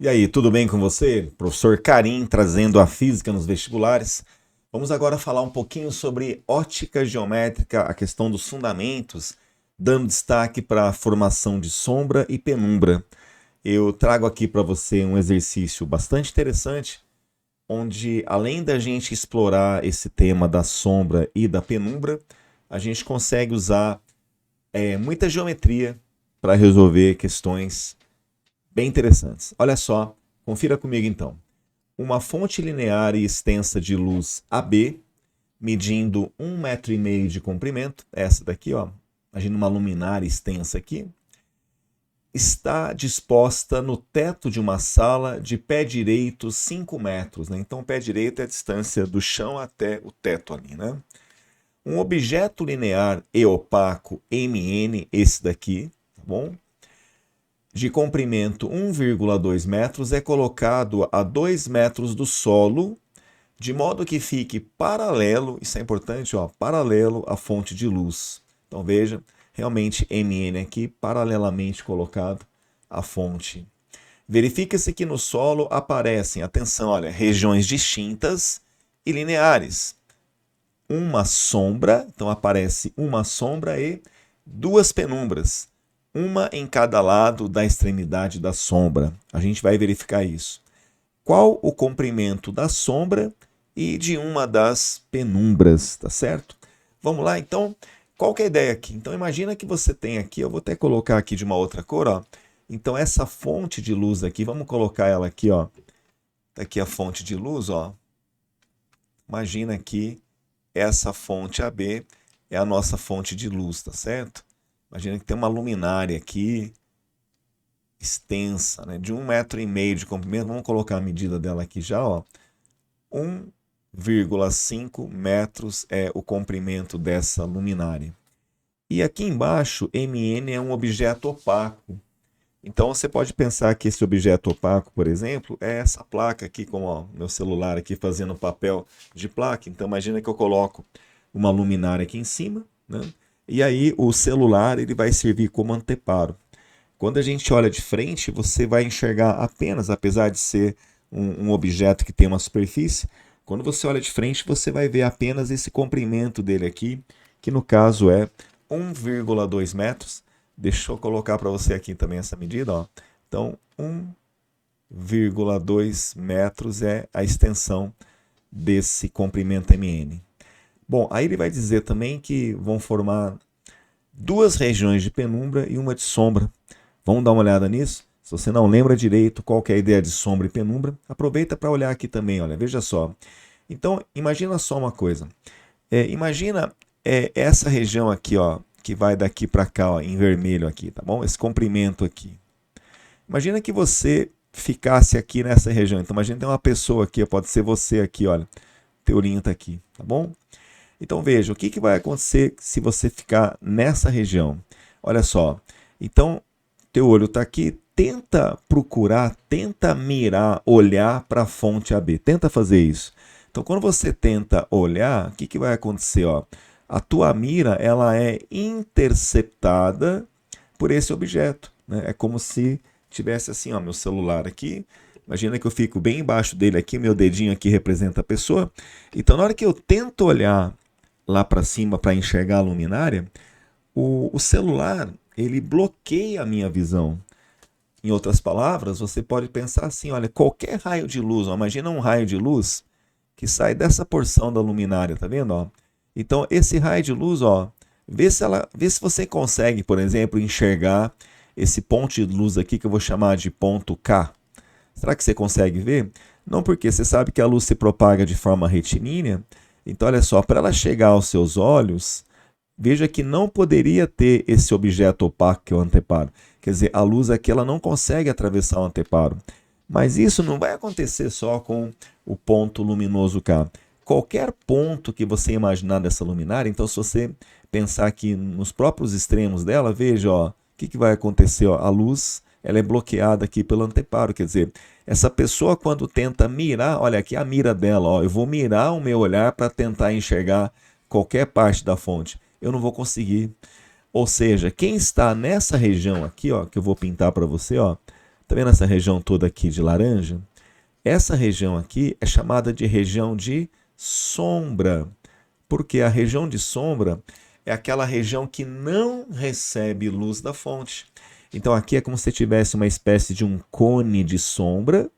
E aí, tudo bem com você? Professor Karim trazendo a física nos vestibulares. Vamos agora falar um pouquinho sobre ótica geométrica, a questão dos fundamentos, dando destaque para a formação de sombra e penumbra. Eu trago aqui para você um exercício bastante interessante, onde além da gente explorar esse tema da sombra e da penumbra, a gente consegue usar muita geometria para resolver questões bem interessantes. Olha só, confira comigo então. Uma fonte linear e extensa de luz AB, medindo 1,5 m de comprimento, essa daqui, ó, imagina uma luminária extensa aqui, está disposta no teto de uma sala de pé direito 5 metros. Né? Então, o pé direito é a distância do chão até o teto ali. Né? Um objeto linear e opaco MN, esse daqui, tá bom? De comprimento 1,2 metros, é colocado a 2 metros do solo, de modo que fique paralelo, isso é importante, ó, paralelo à fonte de luz. Então veja, realmente MN aqui, paralelamente colocado à fonte. Verifica-se que no solo aparecem, atenção, olha, regiões distintas e lineares. Uma sombra, então aparece uma sombra e duas penumbras, uma em cada lado da extremidade da sombra. A gente vai verificar isso. Qual o comprimento da sombra e de uma das penumbras, tá certo? Vamos lá, então, qual que é a ideia aqui? Então, imagina que você tem aqui, eu vou até colocar aqui de uma outra cor, ó. Então, essa fonte de luz aqui, vamos colocar ela aqui, ó. Tá aqui a fonte de luz, ó. Imagina aqui, essa fonte AB é a nossa fonte de luz, tá certo? Imagina que tem uma luminária aqui, extensa, né, de 1,5 m de comprimento. Vamos colocar a medida dela aqui já, ó. 1,5 metros é o comprimento dessa luminária. E aqui embaixo, MN é um objeto opaco. Então você pode pensar que esse objeto opaco, por exemplo, é essa placa aqui, como ó, meu celular aqui fazendo papel de placa. Então imagina que eu coloco uma luminária aqui em cima, né? E aí o celular ele vai servir como anteparo. Quando a gente olha de frente, você vai enxergar apenas, apesar de ser um objeto que tem uma superfície, quando você olha de frente, você vai ver apenas esse comprimento dele aqui, que no caso é 1,2 metros. Deixa eu colocar para você aqui também essa medida. Ó. Então, 1,2 metros é a extensão desse comprimento MN. Bom, aí ele vai dizer também que vão formar duas regiões de penumbra e uma de sombra. Vamos dar uma olhada nisso? Se você não lembra direito qual que é a ideia de sombra e penumbra, aproveita para olhar aqui também, olha, veja só. Então, imagina só uma coisa. Imagina essa região aqui, ó, que vai daqui para cá, ó, em vermelho aqui, tá bom? Esse comprimento aqui. Imagina que você ficasse aqui nessa região. Então, imagina que tem uma pessoa aqui, pode ser você aqui, olha. Teu olhinho está aqui, tá bom? Então, veja, o que vai acontecer se você ficar nessa região? Olha só. Então, teu olho está aqui, tenta procurar, tenta mirar, olhar para a fonte AB. Tenta fazer isso. Então, quando você tenta olhar, o que vai acontecer? Ó? A tua mira ela é interceptada por esse objeto. Né? É como se tivesse assim, ó, meu celular aqui. Imagina que eu fico bem embaixo dele aqui, meu dedinho aqui representa a pessoa. Então, na hora que eu tento olhar lá para cima para enxergar a luminária, o celular ele bloqueia a minha visão. Em outras palavras, você pode pensar assim, olha, qualquer raio de luz, ó, imagina um raio de luz que sai dessa porção da luminária, tá vendo? Ó? Então, esse raio de luz, ó, vê se você consegue, por exemplo, enxergar esse ponto de luz aqui que eu vou chamar de ponto K. Será que você consegue ver? Não, porque você sabe que a luz se propaga de forma retilínea. Então, olha só, para ela chegar aos seus olhos, veja que não poderia ter esse objeto opaco que é o anteparo. Quer dizer, a luz aqui ela não consegue atravessar o anteparo. Mas isso não vai acontecer só com o ponto luminoso K. Qualquer ponto que você imaginar dessa luminária, então se você pensar aqui nos próprios extremos dela, veja, ó, o que vai acontecer? Ó, a luz ela é bloqueada aqui pelo anteparo, quer dizer, essa pessoa quando tenta mirar, olha aqui a mira dela, ó, eu vou mirar o meu olhar para tentar enxergar qualquer parte da fonte. Eu não vou conseguir. Ou seja, quem está nessa região aqui, ó, que eu vou pintar para você, ó, Tá vendo essa região toda aqui de laranja? Essa região aqui é chamada de região de sombra, porque a região de sombra é aquela região que não recebe luz da fonte. Então aqui é como se tivesse uma espécie de um cone de sombra,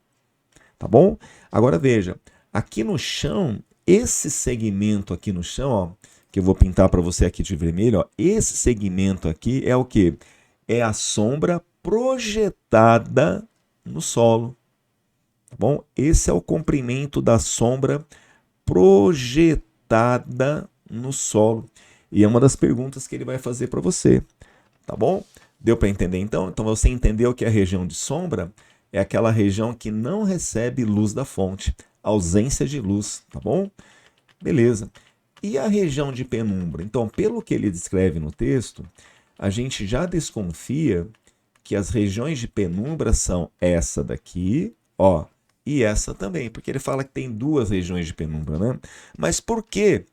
tá bom? Agora veja, aqui no chão, esse segmento aqui no chão, ó, que eu vou pintar para você aqui de vermelho, ó, esse segmento aqui é o quê? É a sombra projetada no solo. Tá bom? Esse é o comprimento da sombra projetada no solo. E é uma das perguntas que ele vai fazer para você. Tá bom? Deu para entender então? Então você entendeu que a região de sombra é aquela região que não recebe luz da fonte, ausência de luz, tá bom? Beleza. E a região de penumbra? Então, pelo que ele descreve no texto, a gente já desconfia que as regiões de penumbra são essa daqui, ó, e essa também, porque ele fala que tem duas regiões de penumbra, né? Mas por que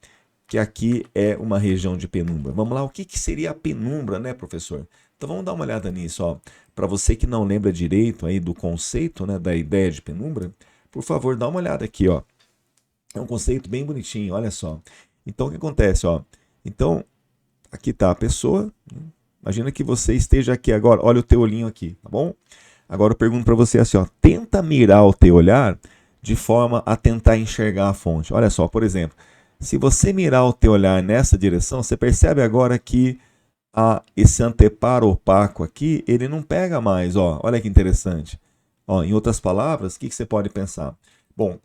que aqui é uma região de penumbra? Vamos lá, o que seria a penumbra, né, professor? Então vamos dar uma olhada nisso, ó. Para você que não lembra direito aí do conceito, né, da ideia de penumbra, por favor, dá uma olhada aqui, ó. É um conceito bem bonitinho, olha só. Então o que acontece, ó? Então aqui está a pessoa. Imagina que você esteja aqui agora, olha o teu olhinho aqui, tá bom? Agora eu pergunto para você assim, ó, tenta mirar o teu olhar de forma a tentar enxergar a fonte. Olha só, por exemplo, se você mirar o teu olhar nessa direção, você percebe agora que esse anteparo opaco aqui, ele não pega mais, ó. Olha que interessante. Ó, em outras palavras, o que você pode pensar? Bom,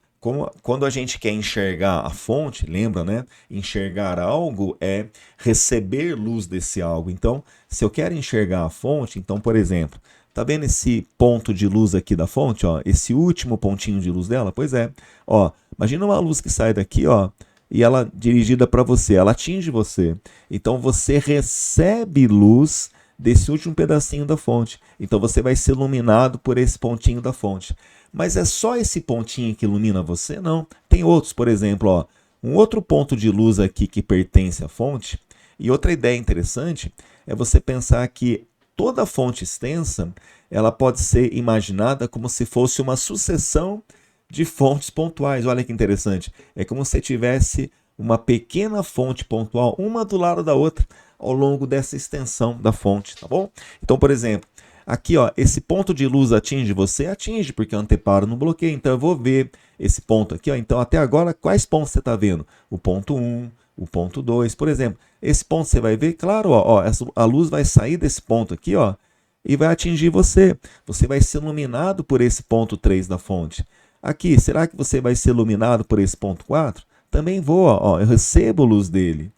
quando a gente quer enxergar a fonte, lembra, né? Enxergar algo é receber luz desse algo. Então, se eu quero enxergar a fonte, então, por exemplo, tá vendo esse ponto de luz aqui da fonte, ó? Esse último pontinho de luz dela? Pois é. Ó, imagina uma luz que sai daqui, ó, e ela dirigida para você, ela atinge você. Então você recebe luz desse último pedacinho da fonte. Então você vai ser iluminado por esse pontinho da fonte. Mas é só esse pontinho que ilumina você? Não. Tem outros, por exemplo, ó, um outro ponto de luz aqui que pertence à fonte. E outra ideia interessante é você pensar que toda fonte extensa, ela pode ser imaginada como se fosse uma sucessão de fontes pontuais. Olha que interessante. É como se tivesse uma pequena fonte pontual, uma do lado da outra, ao longo dessa extensão da fonte, tá bom? Então, por exemplo, aqui, ó, esse ponto de luz atinge você? Atinge, porque o anteparo não bloqueia. Então, eu vou ver esse ponto aqui, ó. Então, até agora, quais pontos você está vendo? O ponto 1, o ponto 2, por exemplo. Esse ponto você vai ver, claro, ó, a luz vai sair desse ponto aqui, ó, e vai atingir você. Você vai ser iluminado por esse ponto 3 da fonte. Aqui, será que você vai ser iluminado por esse ponto 4? Também vou, ó, eu recebo luz dele.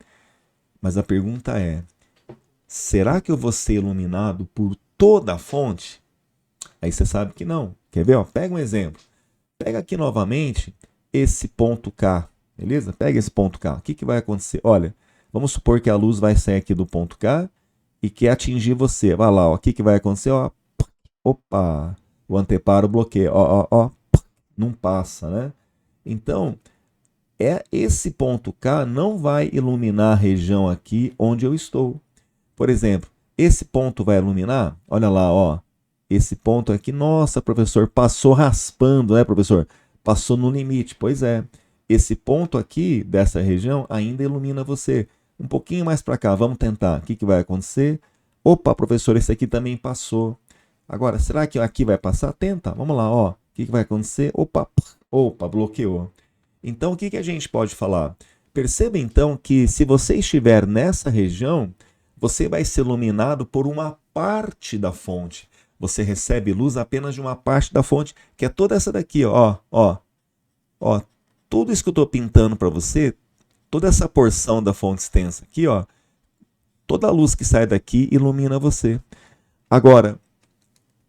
Mas a pergunta é, será que eu vou ser iluminado por toda a fonte? Aí você sabe que não. Quer ver? Ó, pega um exemplo. Pega aqui novamente esse ponto K, beleza? Pega esse ponto K. O que vai acontecer? Olha, vamos supor que a luz vai sair aqui do ponto K e quer atingir você. Vai lá, ó. O que vai acontecer? Ó, opa, o anteparo bloqueia. Ó, não passa, né? Então, esse ponto K não vai iluminar a região aqui onde eu estou. Por exemplo, esse ponto vai iluminar? Olha lá, ó. Esse ponto aqui, nossa, professor, passou raspando, né, professor? Passou no limite. Pois é. Esse ponto aqui dessa região ainda ilumina você. Um pouquinho mais para cá, vamos tentar. O que vai acontecer? Opa, professor, esse aqui também passou. Agora, será que aqui vai passar? Tenta. Vamos lá, ó. O que vai acontecer? Opa, bloqueou. Então, o que a gente pode falar? Perceba, então, que se você estiver nessa região, você vai ser iluminado por uma parte da fonte. Você recebe luz apenas de uma parte da fonte, que é toda essa daqui, ó. Tudo isso que eu estou pintando para você, toda essa porção da fonte extensa aqui, ó, toda a luz que sai daqui ilumina você. Agora,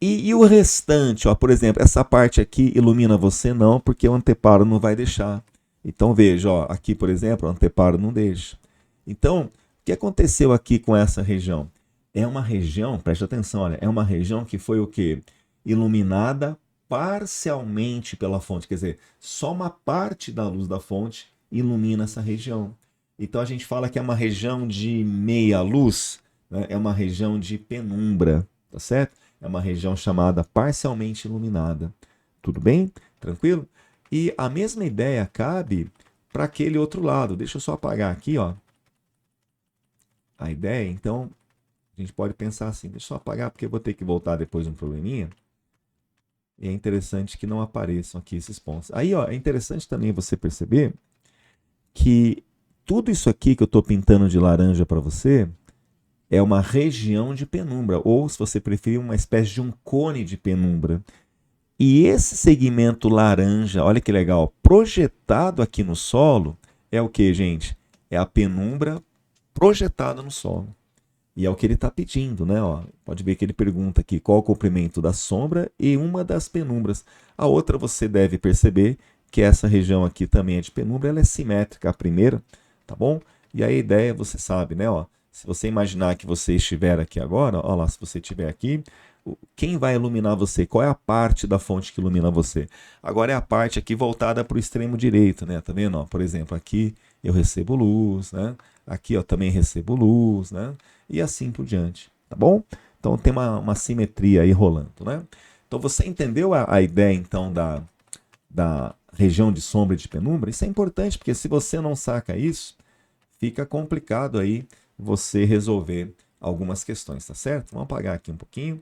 e o restante, ó, por exemplo, essa parte aqui ilumina você? Não, porque o anteparo não vai deixar. Então veja, ó, aqui por exemplo, o anteparo não deixa. Então, o que aconteceu aqui com essa região? É uma região, preste atenção, olha, é uma região que foi o quê? Iluminada parcialmente pela fonte, quer dizer, só uma parte da luz da fonte ilumina essa região. Então a gente fala que é uma região de meia luz, né? É uma região de penumbra, tá certo? É uma região chamada parcialmente iluminada. Tudo bem? Tranquilo? E a mesma ideia cabe para aquele outro lado. Deixa eu só apagar aqui, ó. A ideia, então, a gente pode pensar assim, deixa eu só apagar porque eu vou ter que voltar depois de um probleminha. E é interessante que não apareçam aqui esses pontos. Aí, ó, é interessante também você perceber que tudo isso aqui que eu estou pintando de laranja para você é uma região de penumbra, ou, se você preferir, uma espécie de um cone de penumbra. E esse segmento laranja, olha que legal, projetado aqui no solo, é o que, gente? É a penumbra projetada no solo. E é o que ele está pedindo, né? Ó, pode ver que ele pergunta aqui qual o comprimento da sombra e uma das penumbras. A outra você deve perceber que essa região aqui também é de penumbra, ela é simétrica à primeira, tá bom? E a ideia, você sabe, né? Ó, se você imaginar que você estiver aqui agora, ó lá, se você estiver aqui, quem vai iluminar você? Qual é a parte da fonte que ilumina você? Agora é a parte aqui voltada para o extremo direito, né? Tá vendo? Ó, por exemplo, aqui eu recebo luz, né? Aqui eu também recebo luz, né? E assim por diante, tá bom? Então tem uma simetria aí rolando, né? Então você entendeu a ideia então da região de sombra e de penumbra? Isso é importante porque se você não saca isso, fica complicado aí você resolver algumas questões, tá certo? Vamos apagar aqui um pouquinho,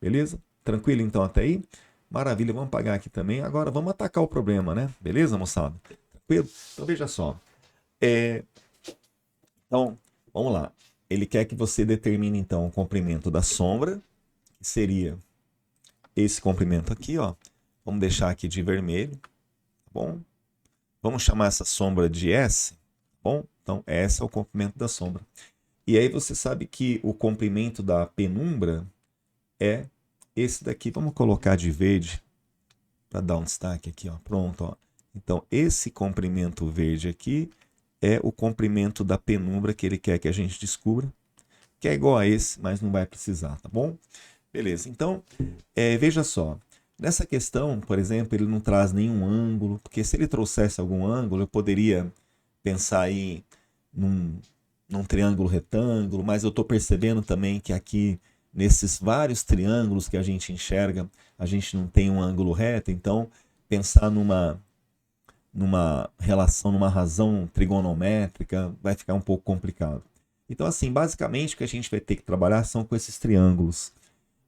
beleza? Tranquilo então até aí? Maravilha, vamos apagar aqui também. Agora vamos atacar o problema, né? Beleza, moçada? Tranquilo? Então veja só. Então, vamos lá. Ele quer que você determine então o comprimento da sombra, que seria esse comprimento aqui, ó. Vamos deixar aqui de vermelho, tá bom? Vamos chamar essa sombra de S, tá bom? Então, S é o comprimento da sombra. E aí você sabe que o comprimento da penumbra é esse daqui. Vamos colocar de verde para dar um destaque aqui, ó. Pronto, ó. Então, esse comprimento verde aqui é o comprimento da penumbra que ele quer que a gente descubra, que é igual a esse, mas não vai precisar, tá bom? Beleza, então, veja só. Nessa questão, por exemplo, ele não traz nenhum ângulo, porque se ele trouxesse algum ângulo, eu poderia pensar aí num, num triângulo retângulo, mas eu estou percebendo também que aqui, nesses vários triângulos que a gente enxerga, a gente não tem um ângulo reto, então pensar numa relação, numa razão trigonométrica, vai ficar um pouco complicado. Então, assim, basicamente o que a gente vai ter que trabalhar são com esses triângulos.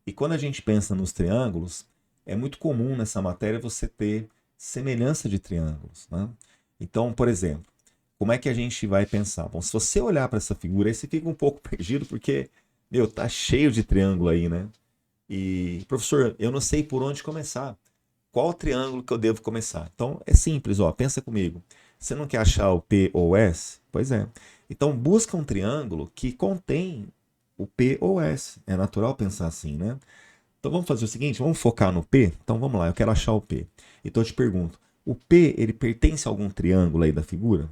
E quando a gente pensa nos triângulos, é muito comum nessa matéria você ter semelhança de triângulos, né? Então, por exemplo, como é que a gente vai pensar? Bom, se você olhar para essa figura, aí você fica um pouco perdido, porque, meu, tá cheio de triângulo aí, né? E, professor, eu não sei por onde começar. Qual triângulo que eu devo começar? Então, é simples, ó, pensa comigo. Você não quer achar o P ou S? Pois é. Então, busca um triângulo que contém o P ou S. É natural pensar assim, né? Então, vamos fazer o seguinte, vamos focar no P? Então, vamos lá, eu quero achar o P. Então, eu te pergunto, o P, ele pertence a algum triângulo aí da figura?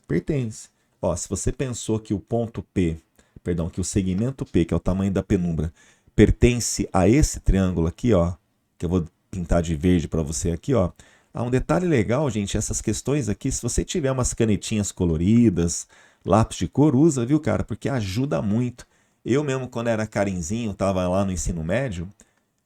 Pertence. Ó, se você pensou que o ponto P, perdão, que o segmento P, que é o tamanho da penumbra, pertence a esse triângulo aqui, ó, que eu vou pintar de verde para você aqui, ó. Há um detalhe legal, gente, essas questões aqui, se você tiver umas canetinhas coloridas, lápis de cor, usa, viu, cara? Porque ajuda muito. Eu mesmo, quando era carinzinho, estava lá no ensino médio,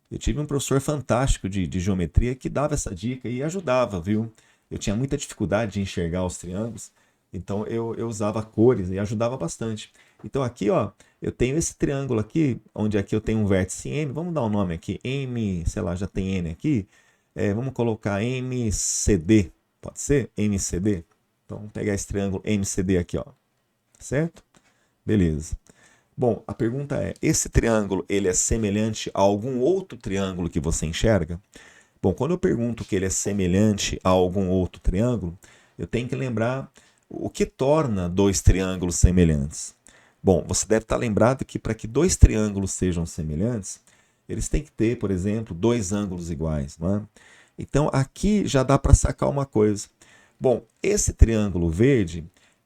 eu tive um professor fantástico de geometria que dava essa dica e ajudava, viu? Eu tinha muita dificuldade de enxergar os triângulos, então eu usava cores e ajudava bastante. Então aqui, ó, eu tenho esse triângulo aqui, onde aqui eu tenho um vértice M, vamos dar um nome aqui, M, sei lá, já tem N aqui, vamos colocar MCD, pode ser? MCD? Então vamos pegar esse triângulo MCD aqui, ó, certo? Beleza. Bom, a pergunta é, esse triângulo ele é semelhante a algum outro triângulo que você enxerga? Bom, quando eu pergunto que ele é semelhante a algum outro triângulo, eu tenho que lembrar o que torna dois triângulos semelhantes. Bom, você deve estar lembrado que para que dois triângulos sejam semelhantes, eles têm que ter, por exemplo, dois ângulos iguais, não é? Então aqui já dá para sacar uma coisa. Bom, esse triângulo verde,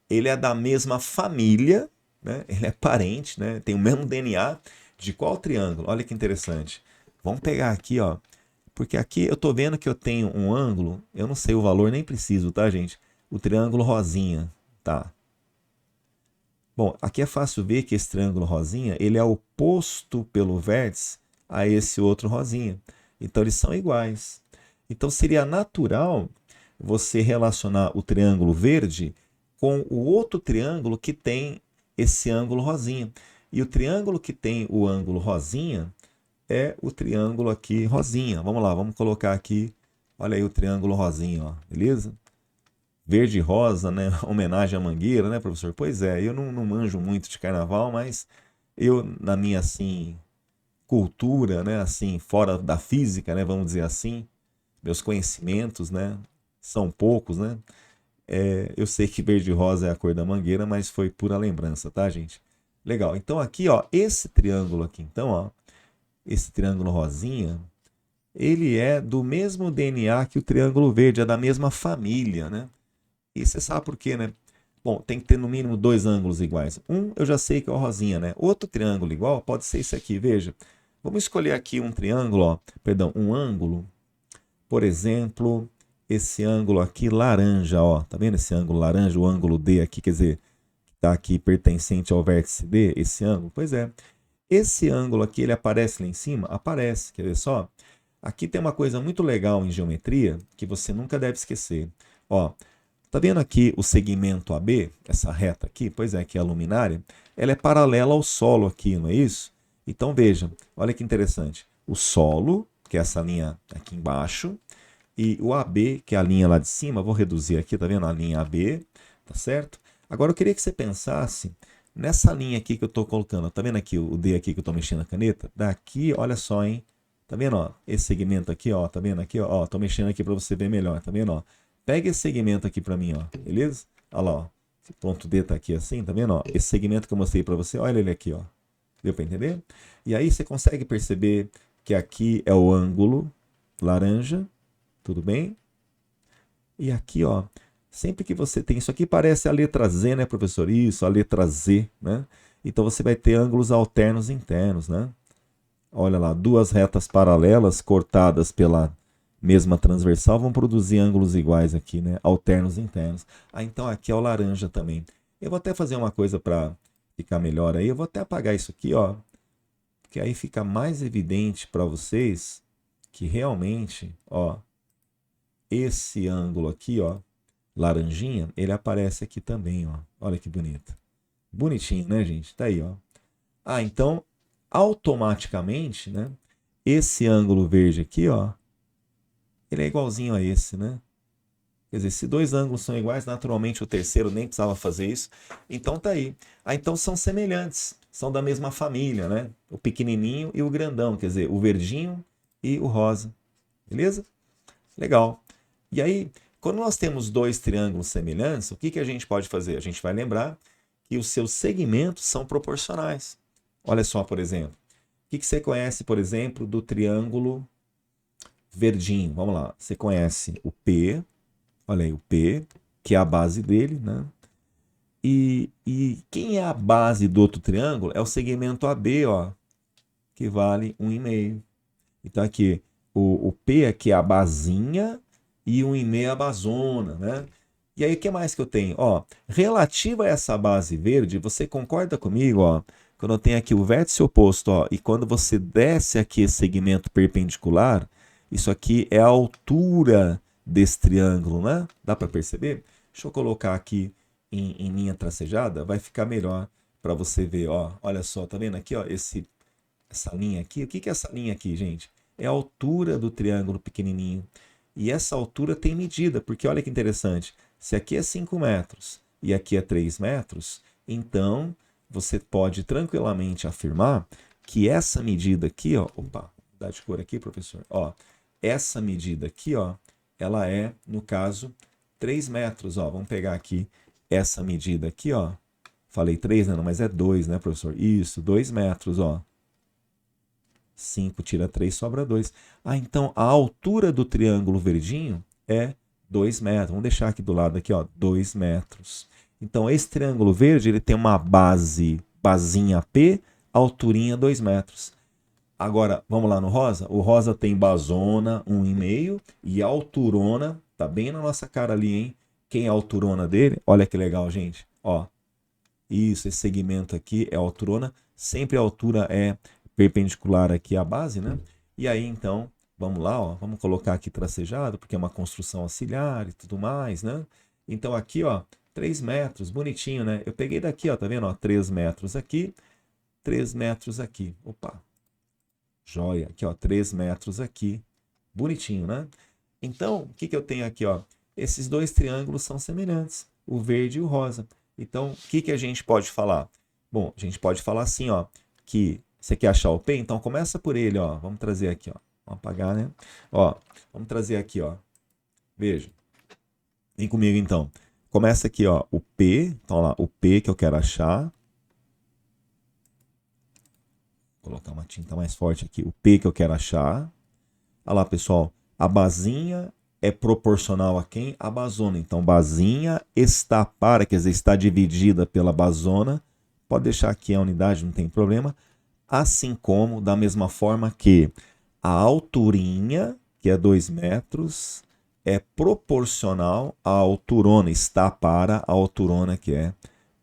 ele é da mesma família, né? Ele é parente, né? Tem o mesmo DNA de qual triângulo? Olha que interessante. Vamos pegar aqui, ó, porque aqui eu estou vendo que eu tenho um ângulo, eu não sei o valor, nem preciso, tá, gente? O triângulo rosinha, tá? Bom, aqui é fácil ver que esse triângulo rosinha, ele é oposto pelo vértice a esse outro rosinha. Então eles são iguais. Então seria natural você relacionar o triângulo verde com o outro triângulo que tem esse ângulo rosinha. E o triângulo que tem o ângulo rosinha é o triângulo aqui rosinha. Vamos lá, vamos colocar aqui, olha aí o triângulo rosinha, ó, beleza? Verde e rosa, né? Homenagem à mangueira, né, professor? Pois é, eu não manjo muito de carnaval, mas eu, na minha, assim, cultura, né, assim, fora da física, né, vamos dizer assim, meus conhecimentos, né, são poucos, né? Eu sei que verde e rosa é a cor da mangueira, mas foi pura lembrança, tá, gente? Legal. Então aqui, ó, esse triângulo aqui, então, ó, esse triângulo rosinha, ele é do mesmo DNA que o triângulo verde, é da mesma família, né? E você sabe por quê, né? Bom, tem que ter no mínimo dois ângulos iguais. Um eu já sei que é o rosinha, né? Outro triângulo igual pode ser esse aqui, veja. Vamos escolher aqui um triângulo, ó, perdão, um ângulo, por exemplo, esse ângulo aqui laranja, ó, tá vendo esse ângulo laranja, o ângulo D aqui, quer dizer, está aqui pertencente ao vértice D, esse ângulo? Pois é. Esse ângulo aqui, ele aparece lá em cima? Aparece, quer ver só? Aqui tem uma coisa muito legal em geometria que você nunca deve esquecer. Ó, tá vendo aqui o segmento AB, essa reta aqui? Pois é, que é a luminária. Ela é paralela ao solo aqui, não é isso? Então veja, olha que interessante. O solo, que é essa linha aqui embaixo, e o AB, que é a linha lá de cima, vou reduzir aqui, tá vendo? A linha AB, tá certo? Agora eu queria que você pensasse nessa linha aqui que eu estou colocando. Tá vendo aqui o D aqui que eu estou mexendo a caneta? Daqui, olha só, hein? Tá vendo, ó? Esse segmento aqui, ó, tá vendo aqui, ó? Tô mexendo aqui para você ver melhor, tá vendo, ó? Pega esse segmento aqui para mim, ó, beleza? Olha lá, ó. Esse ponto D tá aqui assim, tá vendo, ó? Esse segmento que eu mostrei para você, olha ele aqui, ó. Deu para entender? E aí você consegue perceber que aqui é o ângulo laranja, tudo bem? E aqui, ó, sempre que você tem isso aqui, parece a letra Z, né, professor? Isso, a letra Z, né? Então você vai ter ângulos alternos internos, né? Olha lá, duas retas paralelas cortadas pela mesma transversal vão produzir ângulos iguais aqui, né? Alternos internos. Ah, então aqui é o laranja também. Eu vou até fazer uma coisa para ficar melhor aí. Eu vou até apagar isso aqui, ó, porque aí fica mais evidente para vocês que realmente, ó, esse ângulo aqui, ó, laranjinha, ele aparece aqui também, ó. Olha que bonito. Bonitinho, né, gente? Tá aí, ó. Ah, então, automaticamente, né, esse ângulo verde aqui, ó, ele é igualzinho a esse, né? Quer dizer, se dois ângulos são iguais, naturalmente o terceiro nem precisava fazer isso. Então tá aí. Ah, então são semelhantes, são da mesma família, né? O pequenininho e o grandão, quer dizer, o verdinho e o rosa. Beleza? Legal. E aí, quando nós temos dois triângulos semelhantes, o que que a gente pode fazer? A gente vai lembrar que os seus segmentos são proporcionais. Olha só, por exemplo. O que que você conhece, por exemplo, do triângulo verdinho? Vamos lá. Você conhece o P, olha aí, o P, que é a base dele, né? E quem é a base do outro triângulo é o segmento AB, ó, que vale 1,5. Então aqui, o P aqui é a basinha e 1,5 é a basona, né? E aí, o que mais que eu tenho? Ó, relativa a essa base verde, você concorda comigo, ó? Quando eu tenho aqui o vértice oposto, ó, e quando você desce aqui esse segmento perpendicular, isso aqui é a altura desse triângulo, né? Dá para perceber? Deixa eu colocar aqui em linha tracejada, vai ficar melhor para você ver, ó. Olha só, tá vendo aqui, ó, essa linha aqui? O que que é essa linha aqui, gente? É a altura do triângulo pequenininho. E essa altura tem medida, porque olha que interessante. Se aqui é 5 metros e aqui é 3 metros, então você pode tranquilamente afirmar que essa medida aqui, ó, opa, dá de cor aqui, professor, ó, essa medida aqui, ó, ela é, no caso, 3 metros, ó, vamos pegar aqui essa medida aqui, ó, falei 3, né, não, mas é 2, né, professor? Isso, 2 metros, ó. 5 tira 3, sobra 2. Ah, então a altura do triângulo verdinho é 2 metros. Vamos deixar aqui do lado aqui, ó, 2 metros. Então esse triângulo verde, ele tem uma basinha P, alturinha 2 metros. Agora, vamos lá no rosa? O rosa tem basona 1,5 e alturona, tá bem na nossa cara ali, hein? Quem é a alturona dele? Olha que legal, gente. Ó, isso, esse segmento aqui é a alturona. Sempre a altura é perpendicular aqui à base, né? E aí, então, vamos lá, ó, vamos colocar aqui tracejado, porque é uma construção auxiliar e tudo mais, né? Então, aqui, ó, 3 metros, bonitinho, né? Eu peguei daqui, ó, tá vendo? Ó, 3 metros aqui, 3 metros aqui. Opa, joia. Aqui, ó, 3 metros aqui. Bonitinho, né? Então, o que que eu tenho aqui, ó? Esses dois triângulos são semelhantes, o verde e o rosa. Então, o que que a gente pode falar? Bom, a gente pode falar assim, ó, que você quer achar o P, então começa por ele, ó. Vamos trazer aqui, ó. Vamos apagar, né? Ó, vamos trazer aqui, ó. Veja. Vem comigo, então. Começa aqui, ó, o P. Então, lá, o P que eu quero achar. Vou colocar uma tinta mais forte aqui. O P que eu quero achar. Olha lá, pessoal. A basinha é proporcional a quem? A basona. Então, basinha está para, quer dizer, está dividida pela basona. Pode deixar aqui a unidade, não tem problema. Assim como, da mesma forma que a alturinha, que é 2 metros, é proporcional à alturona, está para a alturona, que é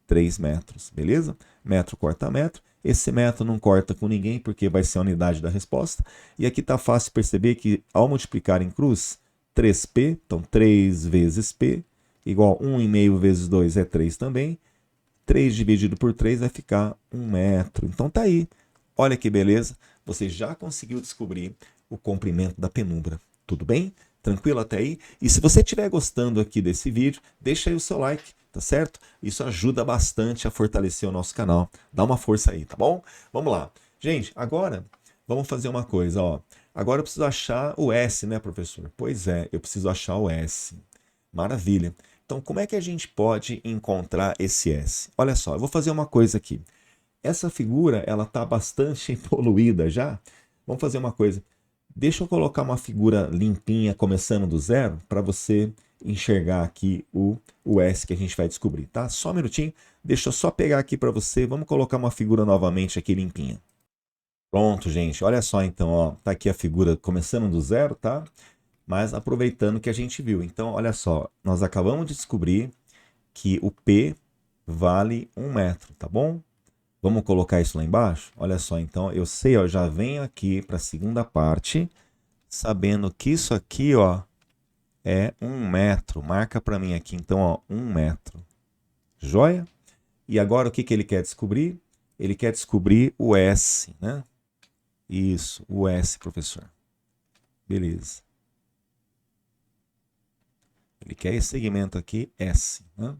3 metros, beleza? Metro corta metro. Esse metro não corta com ninguém, porque vai ser a unidade da resposta. E aqui está fácil perceber que, ao multiplicar em cruz, 3P, então 3 vezes P, igual 1,5 vezes 2 é 3 também. 3 dividido por 3 vai ficar 1 metro. Então tá aí. Olha que beleza. Você já conseguiu descobrir o comprimento da penumbra. Tudo bem? Tranquilo até aí? E se você estiver gostando aqui desse vídeo, deixa aí o seu like, tá certo? Isso ajuda bastante a fortalecer o nosso canal. Dá uma força aí, tá bom? Vamos lá. Gente, agora vamos fazer uma coisa, ó. Agora eu preciso achar o S, né, professor? Pois é, eu preciso achar o S. Maravilha. Então, como é que a gente pode encontrar esse S? Olha só, eu vou fazer uma coisa aqui. Essa figura, ela está bastante poluída já. Vamos fazer uma coisa. Deixa eu colocar uma figura limpinha, começando do zero, para você enxergar aqui o S que a gente vai descobrir, tá? Só um minutinho. Deixa eu só pegar aqui para você. Vamos colocar uma figura novamente aqui limpinha. Pronto, gente. Olha só então, ó. Tá aqui a figura começando do zero, tá? Mas aproveitando que a gente viu. Então, olha só. Nós acabamos de descobrir que o P vale 1 metro, tá bom? Vamos colocar isso lá embaixo? Olha só, então, eu sei, ó, já venho aqui para a segunda parte, sabendo que isso aqui, ó, é 1 metro. Marca para mim aqui, então, ó, 1 metro. Joia? E agora o que que ele quer descobrir? Ele quer descobrir o S, né? Isso, o S, professor. Beleza. Ele quer esse segmento aqui, S, né?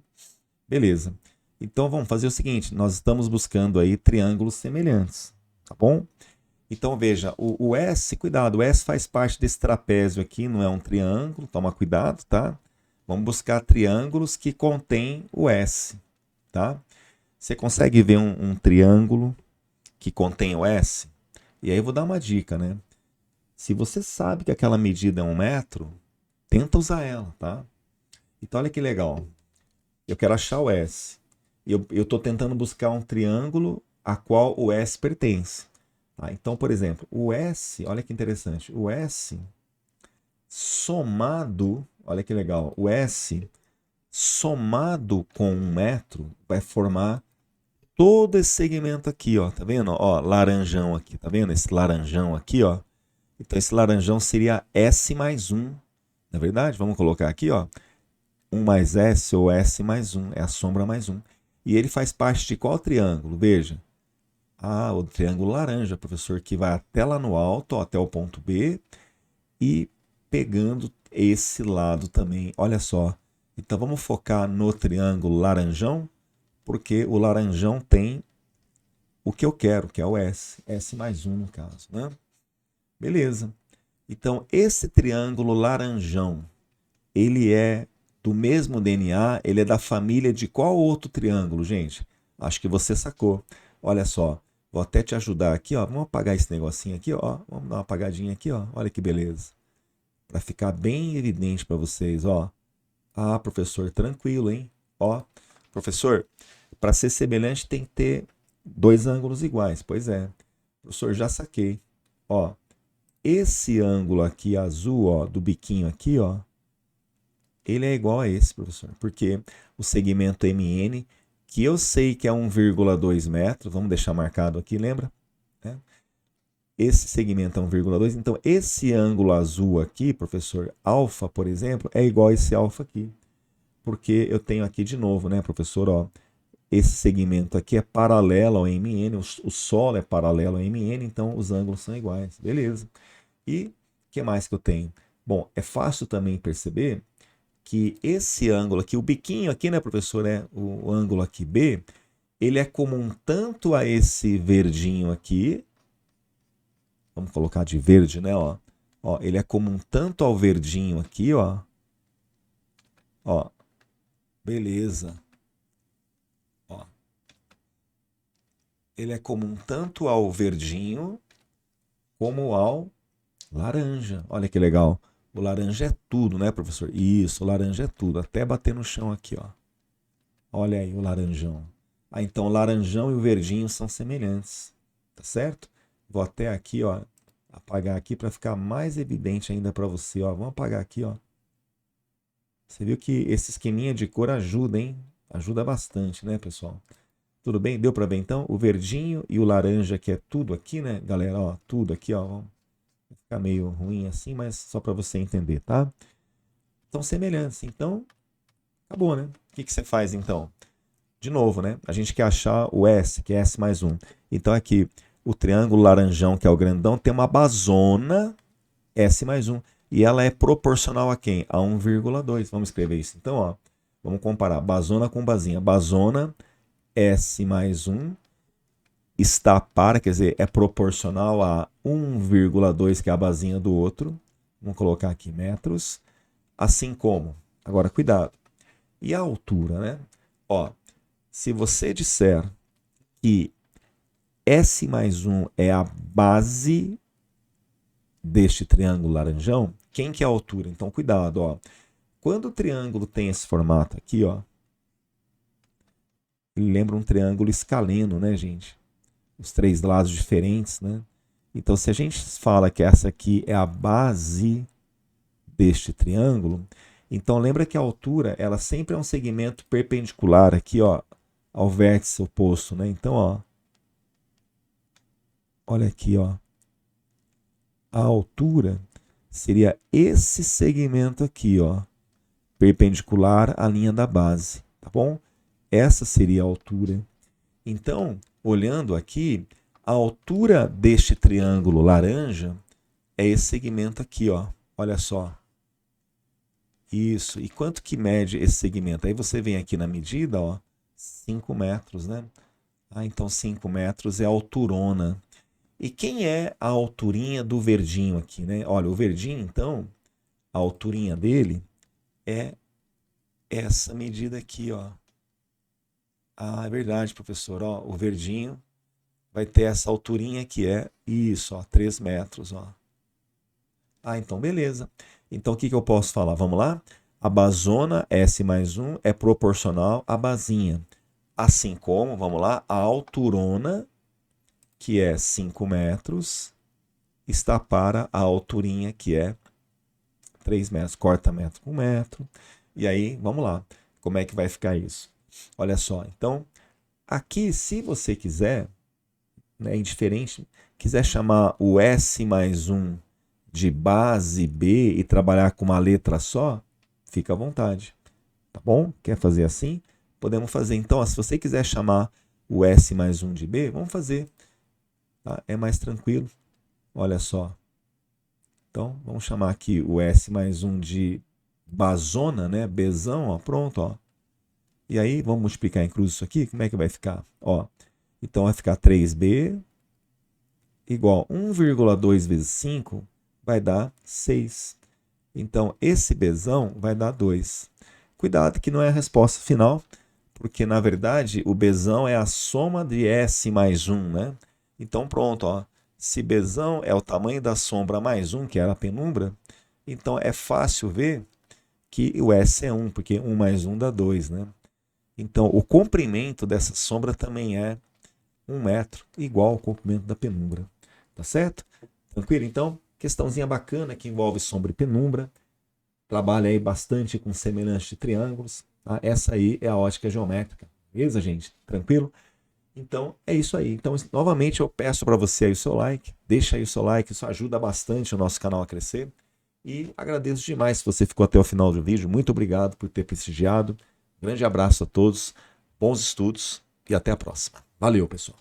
Beleza. Então vamos fazer o seguinte, nós estamos buscando aí triângulos semelhantes, tá bom? Então veja, o S, cuidado, o S faz parte desse trapézio aqui, não é um triângulo, toma cuidado, tá? Vamos buscar triângulos que contêm o S, tá? Você consegue ver um triângulo que contém o S? E aí eu vou dar uma dica, né? Se você sabe que aquela medida é 1 metro, tenta usar ela, tá? Então olha que legal, eu quero achar o S. Eu estou tentando buscar um triângulo a qual o S pertence. Tá? Então, por exemplo, o S, olha que interessante, o S somado, olha que legal, o S somado com 1 metro vai formar todo esse segmento aqui, ó, tá vendo? Ó, laranjão aqui, tá vendo? Esse laranjão aqui, ó. Então, esse laranjão seria S mais 1, não é verdade? Vamos colocar aqui, ó, 1 mais S ou S mais 1, é a sombra mais 1. E ele faz parte de qual triângulo? Veja. Ah, o triângulo laranja, professor, que vai até lá no alto, ó, até o ponto B, e pegando esse lado também. Olha só. Então vamos focar no triângulo laranjão, porque o laranjão tem o que eu quero, que é o S. S mais 1 no caso, né? Beleza. Então esse triângulo laranjão, ele é do mesmo DNA, ele é da família de qual outro triângulo, gente? Acho que você sacou. Olha só, vou até te ajudar aqui, ó. Vamos apagar esse negocinho aqui, ó. Vamos dar uma apagadinha aqui, ó. Olha que beleza. Para ficar bem evidente para vocês, ó. Ah, professor, tranquilo, hein? Ó, professor, para ser semelhante tem que ter dois ângulos iguais. Pois é. Professor, já saquei. Ó, esse ângulo aqui azul, ó, do biquinho aqui, ó, ele é igual a esse, professor, porque o segmento MN, que eu sei que é 1,2 metros, vamos deixar marcado aqui, lembra? esse segmento é 1,2, então esse ângulo azul aqui, professor, alfa, por exemplo, é igual a esse alfa aqui. Porque eu tenho aqui de novo, né, professor, ó, esse segmento aqui é paralelo ao MN, o solo é paralelo ao MN, então os ângulos são iguais. Beleza. E o que mais que eu tenho? Bom, é fácil também perceber que esse ângulo aqui, o biquinho aqui, né, professor, é o ângulo aqui B, ele é comum tanto a esse verdinho aqui, vamos colocar de verde, né, ó, ele é comum tanto ao verdinho aqui, ó, beleza, ó, ele é comum tanto ao verdinho como ao laranja. Olha que legal. O laranja é tudo, né, professor? Isso, o laranja é tudo. Até bater no chão aqui, ó. Olha aí o laranjão. Ah, então o laranjão e o verdinho são semelhantes. Tá certo? Vou até aqui, ó, apagar aqui para ficar mais evidente ainda para você, ó. Vamos apagar aqui, ó. Você viu que esse esqueminha de cor ajuda, hein? Ajuda bastante, né, pessoal? Tudo bem? Deu para ver então? O verdinho e o laranja, que é tudo aqui, né, galera? Ó, tudo aqui, ó. Vamos ficar meio ruim assim, mas só para você entender, tá? Então, semelhança. Então, acabou, né? O que você faz então? De novo, né? A gente quer achar o S, que é S mais 1. Então, aqui, o triângulo laranjão, que é o grandão, tem uma basona S mais 1. E ela é proporcional a quem? A 1,2. Vamos escrever isso. Então, ó, vamos comparar basona com basinha. Basona, S mais 1, está para, quer dizer, é proporcional a 1,2, que é a basinha do outro. Vamos colocar aqui metros. Assim como, agora cuidado, e a altura, né? Ó, se você disser que S mais 1 é a base deste triângulo laranjão, quem que é a altura? Então, cuidado, ó. Quando o triângulo tem esse formato aqui, ó, ele lembra um triângulo escaleno, né, gente? Os três lados diferentes, né? Então, se a gente fala que essa aqui é a base deste triângulo, então lembra que a altura, ela sempre é um segmento perpendicular aqui, ó, ao vértice oposto, né? Então, ó, olha aqui, ó, a altura seria esse segmento aqui, ó, perpendicular à linha da base, tá bom? Essa seria a altura. Então, olhando aqui, a altura deste triângulo laranja é esse segmento aqui, ó. Olha só. Isso. E quanto que mede esse segmento? Aí você vem aqui na medida, ó, 5 metros, né? Ah, então 5 metros é a alturona. E quem é a alturinha do verdinho aqui, né? Olha, o verdinho, então, a alturinha dele é essa medida aqui, ó. Ah, é verdade, professor. Ó, o verdinho vai ter essa alturinha que é isso, ó, 3 metros, ó. Ah, então beleza. Então o que eu posso falar? Vamos lá? A basona S mais 1 é proporcional à basinha. Assim como, vamos lá, a alturona, que é 5 metros, está para a alturinha, que é 3 metros. Corta metro com metro. E aí, vamos lá. Como é que vai ficar isso? Olha só. Então, aqui, se você quiser, né, indiferente, quiser chamar o S mais 1 de base B e trabalhar com uma letra só, fica à vontade. Tá bom? Quer fazer assim? Podemos fazer. Então, ó, se você quiser chamar o S mais 1 de B, vamos fazer. Tá? É mais tranquilo. Olha só. Então, vamos chamar aqui o S mais 1 de basona, né? Bzão, ó, pronto, ó. E aí, vamos multiplicar em cruz isso aqui, como é que vai ficar? Ó, então vai ficar 3B igual 1,2 vezes 5 vai dar 6. Então, esse Bzão vai dar 2. Cuidado que não é a resposta final, porque, na verdade, o Bzão é a soma de S mais 1, né? Então, pronto, ó. Se Bzão é o tamanho da sombra mais 1, que era a penumbra, então é fácil ver que o S é 1, porque 1 mais 1 dá 2, né? Então, o comprimento dessa sombra também é 1 metro, igual ao comprimento da penumbra. Tá certo? Tranquilo? Então, questãozinha bacana que envolve sombra e penumbra. Trabalha aí bastante com semelhantes de triângulos. Tá? Essa aí é a ótica geométrica. Beleza, gente? Tranquilo? Então, é isso aí. Então, novamente, eu peço para você aí o seu like. Deixa aí o seu like, isso ajuda bastante o nosso canal a crescer. E agradeço demais se você ficou até o final do vídeo. Muito obrigado por ter prestigiado. Grande abraço a todos, bons estudos e até a próxima. Valeu, pessoal.